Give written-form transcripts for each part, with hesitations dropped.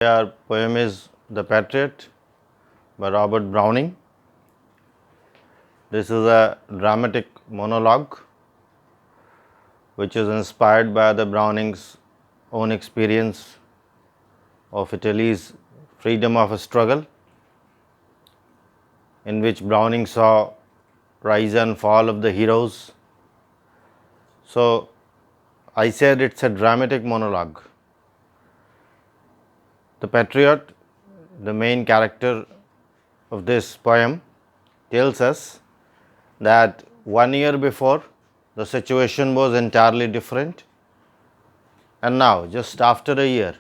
Our poem is The Patriot by Robert Browning. This is a dramatic monologue which is inspired by the Browning's own experience of Italy's freedom of struggle, in which Browning saw rise and fall of the heroes. So I said it's a dramatic monologue. The Patriot, the main character of this poem, tells us that 1 year before the situation was entirely different, and now just after a year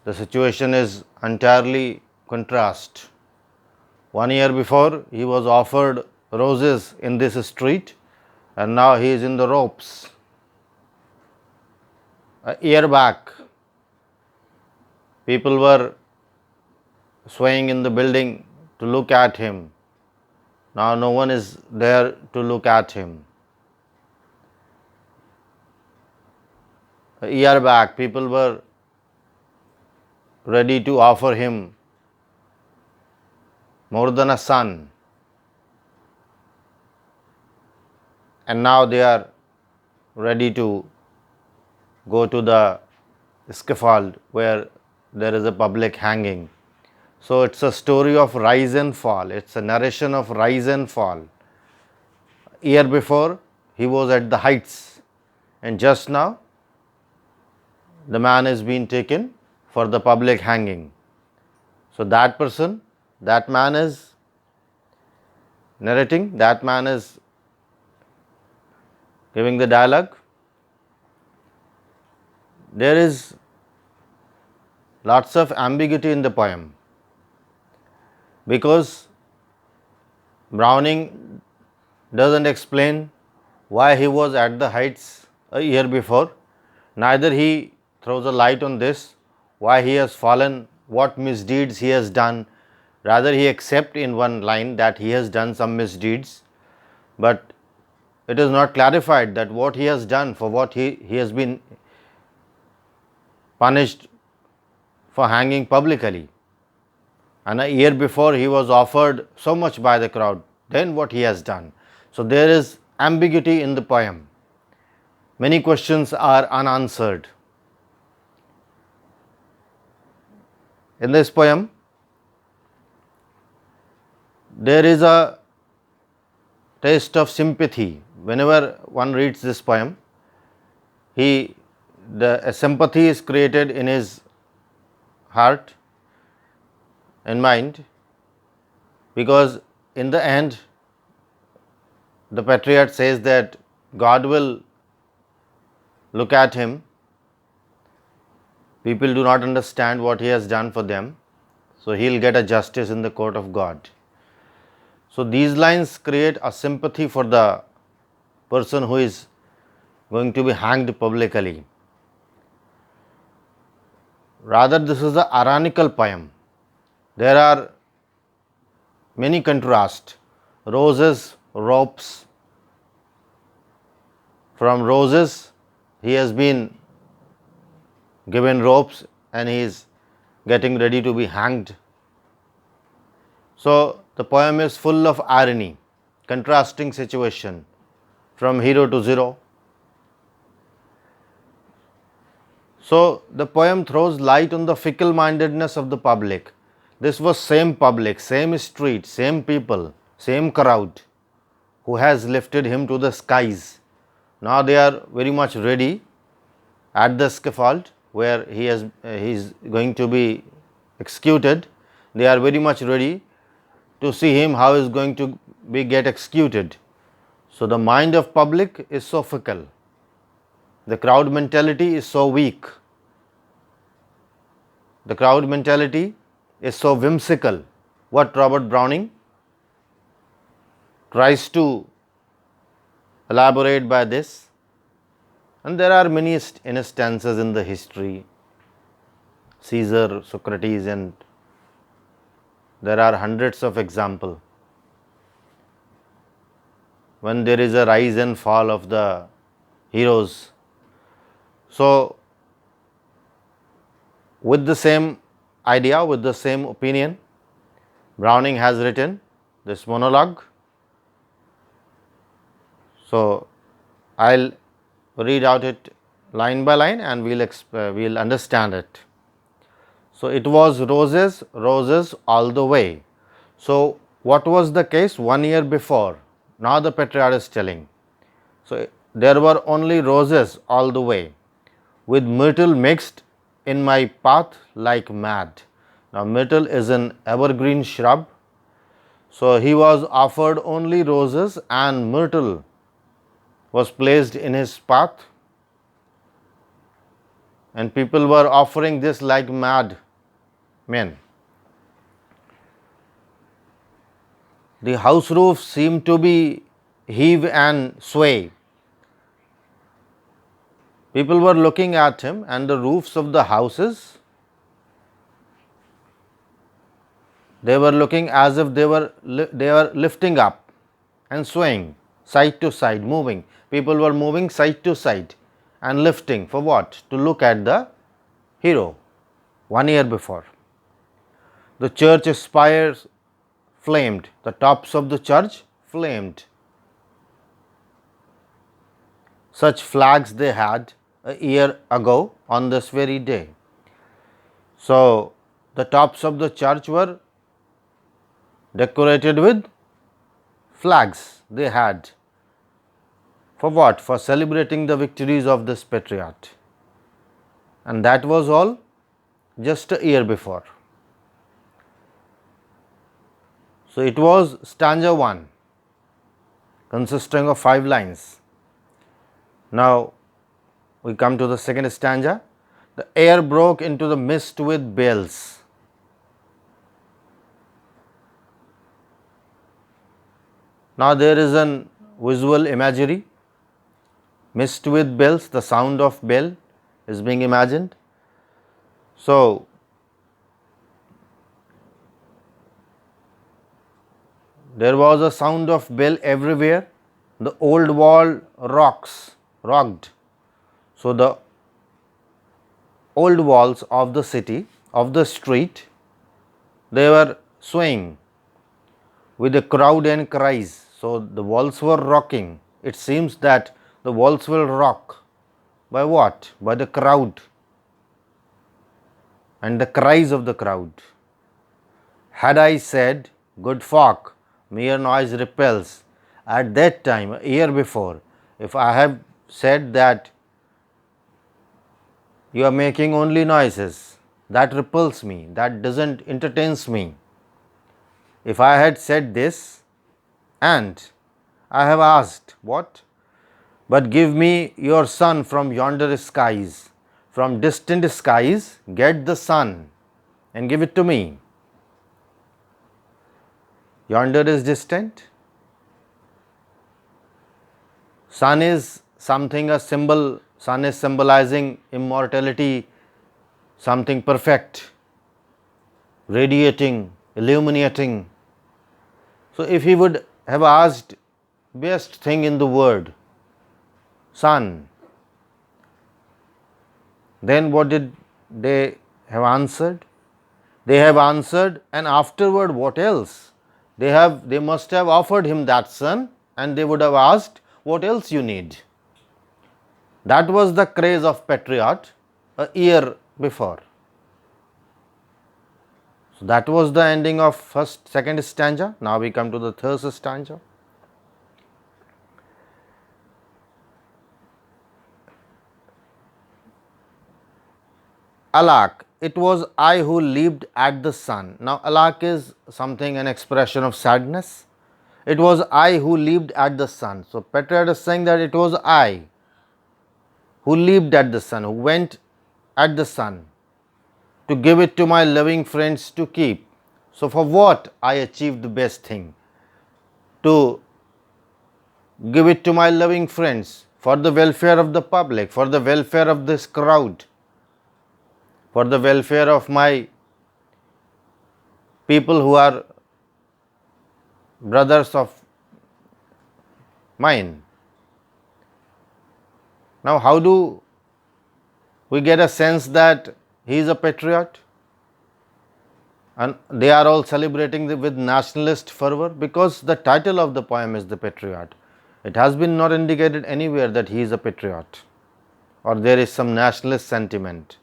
the situation is entirely contrast. 1 year before he was offered roses in this street, and now he is in the ropes. A year back people were swaying in the building to look at him. Now no one is there to look at him. A year back people were ready to offer him more than a son, and now they are ready to go to the scaffold where there is a public hanging. So it's a story of rise and fall. It's a narration of rise and fall. A year before he was at the heights, and just now the man is being taken for the public hanging. So that person, that man is narrating, that man is giving the dialogue. There is lots of ambiguity in the poem, because Browning doesn't explain why he was at the heights a year before, neither he throws a light on this, why he has fallen, what misdeeds he has done. Rather he accepts in one line that he has done some misdeeds, but it is not clarified that what he has done, for what he has been punished for hanging publicly. And a year before he was offered so much by the crowd, then what he has done. So there is ambiguity in the poem. Many questions are unanswered. In this poem, there is a taste of sympathy. Whenever one reads this poem, a sympathy is created in his heart and mind, because in the end the Patriot says that God will look at him. People do not understand what he has done for them, so he will get a justice in the court of God. So these lines create a sympathy for the person who is going to be hanged publicly. Rather, this is a ironical poem. There are many contrasts: roses, ropes. From roses he has been given ropes and he is getting ready to be hanged. So the poem is full of irony, contrasting situation from hero to zero. So the poem throws light on the fickle-mindedness of the public. This was same public, same street, same people, same crowd who has lifted him to the skies. Now they are very much ready at the scaffold where he is going to be executed. They are very much ready to see him how he is going to be get executed. So the mind of public is so fickle. The crowd mentality is so weak. The crowd mentality is so whimsical. What Robert Browning tries to elaborate by this, and there are many instances in the history, Caesar, Socrates, and there are hundreds of examples when there is a rise and fall of the heroes. So with the same idea, with the same opinion, Browning has written this monologue. So, I'll read out it line by line and we'll understand it. So, it was roses, roses all the way. So, what was the case 1 year before? Now, the Patriot is telling. So, there were only roses all the way, with myrtle mixed in my path like mad. Now, myrtle is an evergreen shrub. So, he was offered only roses and myrtle was placed in his path, and people were offering this like mad men. The house roof seemed to be heave and sway. People were looking at him, and the roofs of the houses, they were looking as if they were lifting up and swaying side to side, moving. People were moving side to side and lifting for what? To look at the hero 1 year before. The church spires flamed, the tops of the church flamed. Such flags they had a year ago on this very day. So, the tops of the church were decorated with flags they had. For what? For celebrating the victories of this patriot. And that was all just a year before. So, it was stanza 1, consisting of 5 lines. Now, we come to the second stanza. The air broke into the mist with bells. Now, there is an visual imagery. Mist with bells, the sound of bell is being imagined. So, there was a sound of bell everywhere. The old wall rocked. So, the old walls of the city, of the street, they were swaying with a crowd and cries. So, the walls were rocking. It seems that the walls will rock by what? By the crowd and the cries of the crowd. Had I said, good folk, mere noise repels, at that time, a year before, if I have said that you are making only noises, that repels me, that doesn't entertains me. If I had said this, and I have asked, what? But give me your sun from yonder skies. From distant skies, get the sun and give it to me. Yonder is distant. Sun is something, a symbol. Sun is symbolizing immortality, something perfect, radiating, illuminating. So, if he would have asked best thing in the world, sun, then what did they have answered? They have answered, and afterward what else? They must have offered him that sun, and they would have asked, what else you need? That was the craze of Patriot a year before. So, that was the ending of second stanza. Now, we come to the third stanza. Alack, it was I who leaped at the sun. Now, alack is something, an expression of sadness. It was I who leaped at the sun. So, Patriot is saying that it was I who leaped at the sun, who went at the sun to give it to my loving friends to keep. So, for what I achieved the best thing? To give it to my loving friends, for the welfare of the public, for the welfare of this crowd, for the welfare of my people who are brothers of mine. Now, how do we get a sense that he is a patriot? And they are all celebrating with nationalist fervor because the title of the poem is The Patriot. It has been not indicated anywhere that he is a patriot or there is some nationalist sentiment.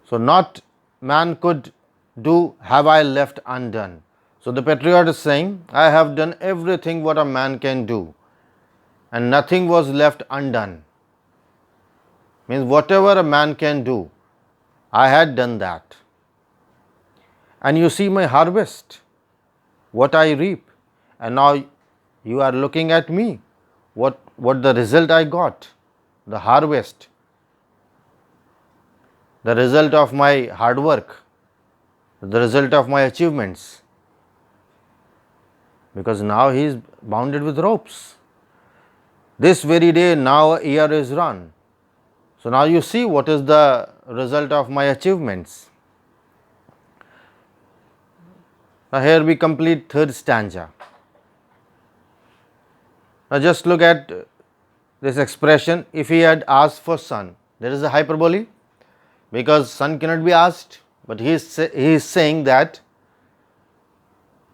So, not man could do have I left undone. So, the patriot is saying, I have done everything what a man can do and nothing was left undone. Means whatever a man can do, I had done that. And you see my harvest, what I reap, and now you are looking at me, what the result I got, the harvest, the result of my hard work, the result of my achievements, because now he is bounded with ropes. This very day now a year is run. So, now you see what is the result of my achievements. Now, here we complete third stanza. Now, just look at this expression, if he had asked for son, there is a hyperbole because son cannot be asked, but he is saying that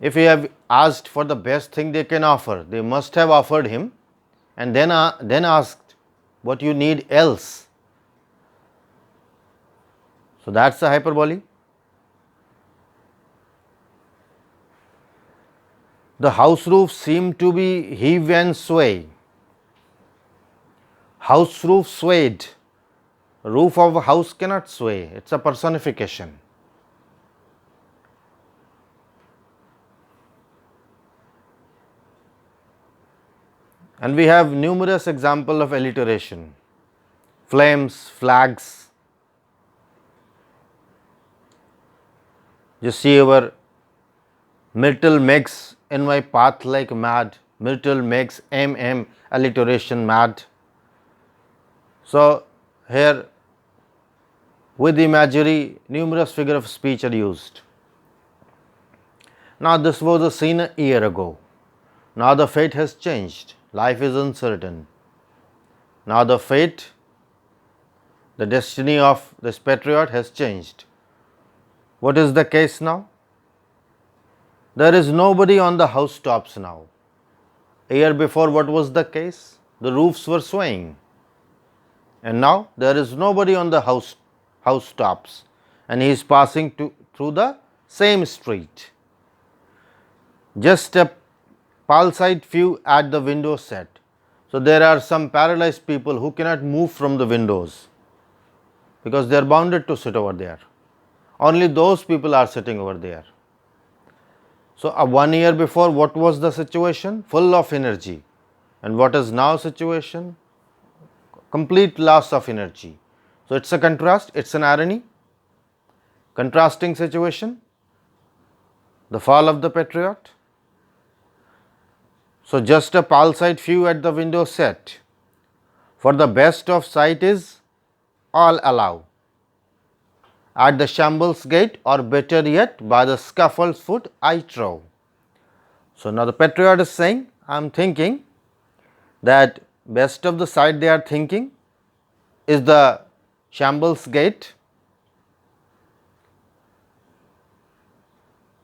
if he have asked for the best thing they can offer, they must have offered him and then asked what you need else. So, that is the hyperbole. The house roof seemed to be heave and sway. House roof swayed. Roof of a house cannot sway, it is a personification. And we have numerous examples of alliteration, flames, flags. You see our myrtle makes in my path like mad, myrtle makes alliteration mad. So, here with imagery numerous figures of speech are used. Now, this was a scene a year ago. Now, the fate has changed. Life is uncertain. Now, the fate, the destiny of this patriot has changed. What is the case now? There is nobody on the housetops now. A year before, what was the case? The roofs were swaying. And now there is nobody on the housetops, and he is passing through the same street. Just a palsied few at the window set. So, there are some paralyzed people who cannot move from the windows because they are bounded to sit over there. Only those people are sitting over there. So, 1 year before, what was the situation? Full of energy. And what is now situation? Complete loss of energy. So, it is a contrast, it is an irony, contrasting situation, the fall of the patriot. So, just a palsied few at the window set, for the best of sight is all allow. At the shambles gate, or better yet, by the scaffold's foot I trow. So, now the patriot is saying, I am thinking that best of the sight they are thinking is the shambles gate,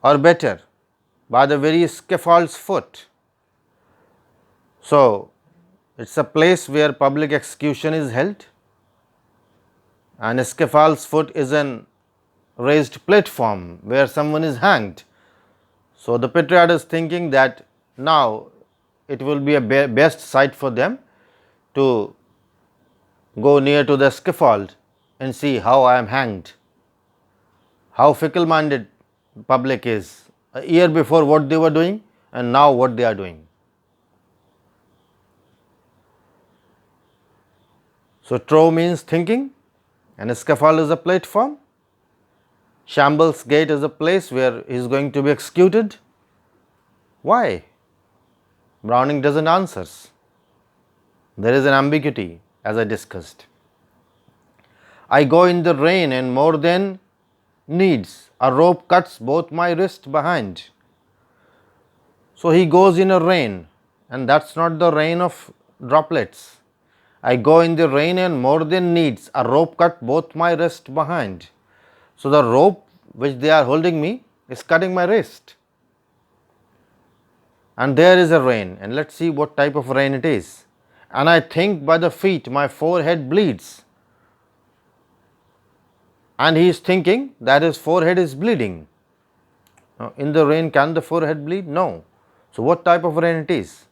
or better, by the very scaffold's foot. So, it is a place where public execution is held, and a scaffold's foot is an raised platform where someone is hanged. So, the patriot is thinking that now it will be a best sight for them to go near to the scaffold and see how I am hanged. How fickle-minded public is. A year before what they were doing and now what they are doing. So, trow means thinking, and a scaffold is a platform. Shambles gate is a place where he is going to be executed. Why? Browning does not answer. There is an ambiguity, as I discussed. I go in the rain, and more than needs, a rope cuts both my wrist behind. So, he goes in a rain, and that is not the rain of droplets. I go in the rain and more than needs, a rope cut both my wrist behind. So the rope which they are holding me is cutting my wrist. And there is a rain, and let's see what type of rain it is. And I think by the feet my forehead bleeds. And he is thinking that his forehead is bleeding. Now, in the rain, can the forehead bleed? No. So what type of rain it is?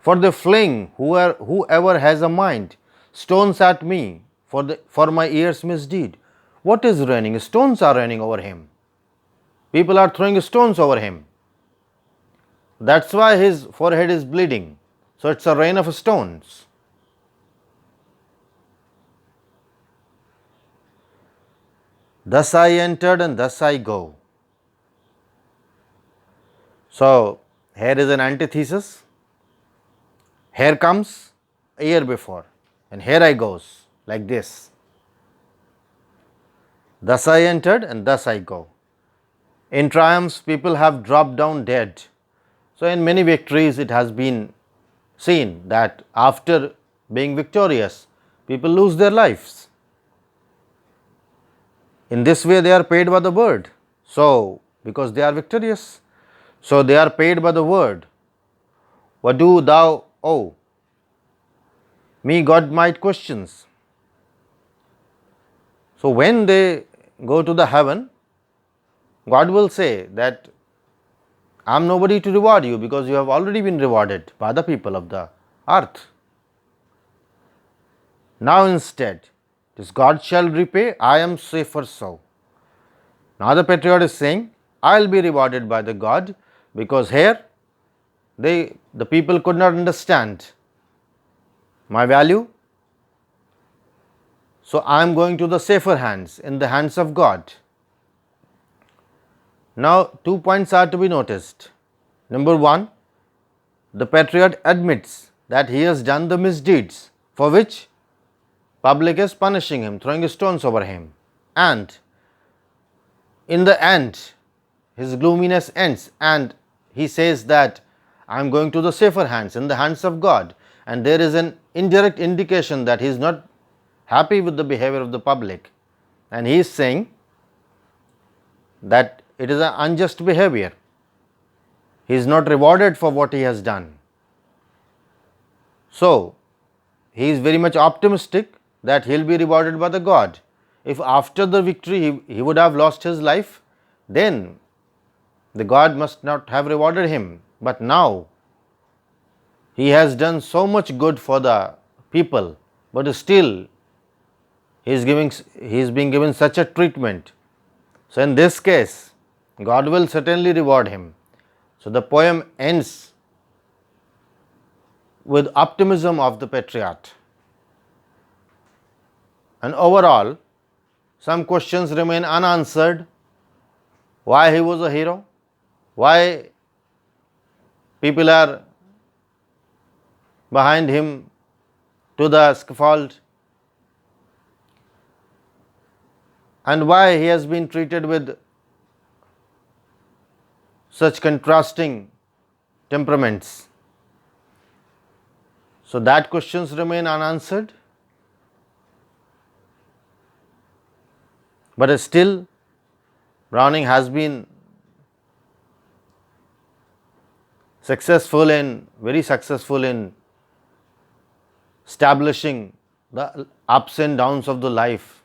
For they fling whoever has a mind stones at me for my ears misdeed. What is raining? Stones are raining over him. People are throwing stones over him. That's why his forehead is bleeding. So it's a rain of stones. Thus I entered and thus I go. So here is an antithesis. Here comes a year before, and here I goes like this. Thus I entered and thus I go. In triumphs, people have dropped down dead. So in many victories, it has been seen that after being victorious, people lose their lives. In this way, they are paid by the word. So, because they are victorious, so they are paid by the word. What do thou owe? Me God might questions. So when they go to the heaven, God will say that I am nobody to reward you because you have already been rewarded by the people of the earth. Now instead, this God shall repay, I am safer so. Now the Patriot is saying, I will be rewarded by the God because here the people could not understand my value. So I am going to the safer hands, in the hands of God. Now 2 points are to be noticed. Number 1, the Patriot admits that he has done the misdeeds for which public is punishing him, throwing stones over him. And in the end, his gloominess ends and he says that I am going to the safer hands, in the hands of God. And there is an indirect indication that he is not happy with the behavior of the public. And he is saying that it is an unjust behavior. He is not rewarded for what he has done. So, he is very much optimistic that he will be rewarded by the God. If after the victory he would have lost his life, then the God must not have rewarded him. But now, he has done so much good for the people, but still he is being given such a treatment. So in this case, God will certainly reward him. So the poem ends with optimism of the Patriot. And overall, some questions remain unanswered. Why he was a hero? Why people are behind him to the scaffold? And why he has been treated with such contrasting temperaments? So that questions remain unanswered. But still, Browning has been very successful in establishing the ups and downs of the life.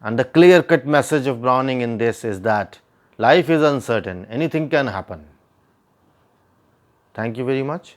And the clear-cut message of Browning in this is that life is uncertain, anything can happen. Thank you very much.